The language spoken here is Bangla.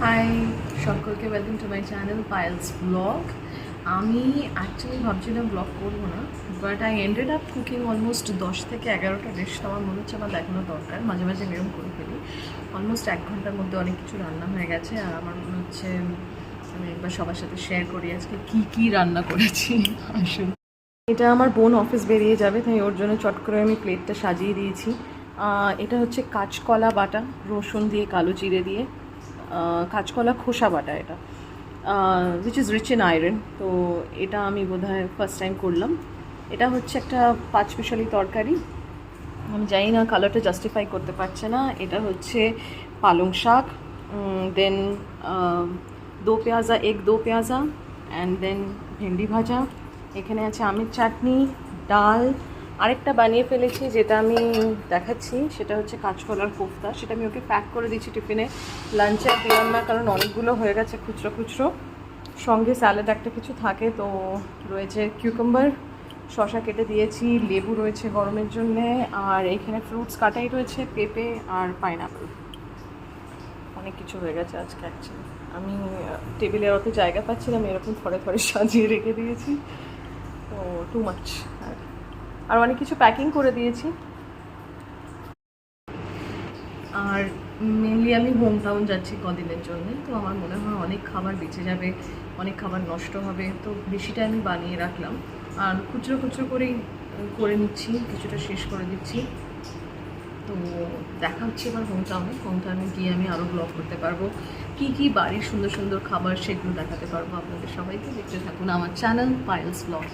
হাই সকলকে, welcome to my channel Payel's blog. আমি অ্যাকচুয়ালি ভাবছিলাম ব্লগ করবো না, but I ended up cooking almost 10 থেকে 11টা ডিশ। আমার মনে হচ্ছে আমার দেখানো দরকার, মাঝে মাঝে এরকম করে ফেলি। অলমোস্ট 1 ঘন্টার মধ্যে অনেক কিছু রান্না হয়ে গেছে, আর আমার মনে হচ্ছে আমি একবার সবার সাথে শেয়ার করি আজকে কী রান্না করেছি। আসলে এটা আমার বোন অফিস বেরিয়ে যাবে, তাই ওর জন্য চট করে আমি প্লেটটা সাজিয়ে দিয়েছি। এটা হচ্ছে কাঁচকলা বাটা, রসুন দিয়ে, কালো জিরে দিয়ে কাঁচকলা খোসা বাটা, এটা which is rich in iron. তো এটা আমি বোধহয় ফার্স্ট টাইম করলাম। এটা হচ্ছে একটা 5 মিশালি তরকারি, আমি জানি না, কালারটা জাস্টিফাই করতে পারছে না। এটা হচ্ছে পালং শাক, দেন দো পেঁয়াজা, দো পেঁয়াজা, অ্যান্ড দেন ভেন্ডি ভাজা। এখানে আছে আমের চাটনি, ডাল। আরেকটা বানিয়ে ফেলেছি যেটা আমি দেখাচ্ছি, সেটা হচ্ছে কাঁচকলার কোফতা। সেটা আমি ওকে প্যাক করে দিচ্ছি টিফিনে, লাঞ্চে আর দিলাম না কারণ অনেকগুলো হয়ে গেছে খুচরো খুচরো। সঙ্গে স্যালাড একটা কিছু থাকে, তো রয়েছে কিউকাম্বার, শসা কেটে দিয়েছি, লেবু রয়েছে গরমের জন্যে, আর এখানে ফ্রুটস কাটাই রয়েছে, পেঁপে আর পাইনাপেল। অনেক কিছু হয়ে গেছে আজকে অ্যাকচুয়ালি। আমি টেবিলে অত জায়গা পাচ্ছিলাম, এরকম থরে থরে সাজিয়ে রেখে দিয়েছি, তো টু মাচ। আর অনেক কিছু প্যাকিং করে দিয়েছি। আর মেনলি আমি হোম টাউন যাচ্ছি কদিনের জন্য, তো আমার মনে হয় অনেক খাবার বেঁচে যাবে, অনেক খাবার নষ্ট হবে, তো বেশিটা আমি বানিয়ে রাখলাম। আর খুচরো খুচরো করেই করে নিচ্ছি, কিছুটা শেষ করে দিচ্ছি। তো দেখা হচ্ছে এবার হোম টাউনে গিয়ে আমি আরও ব্লগ করতে পারবো, কী কী বাড়ির সুন্দর সুন্দর খাবার সেগুলো দেখাতে পারবো আপনাদের সবাইকে। দেখতে থাকুন আমার চ্যানেল পায়েলস ব্লগ।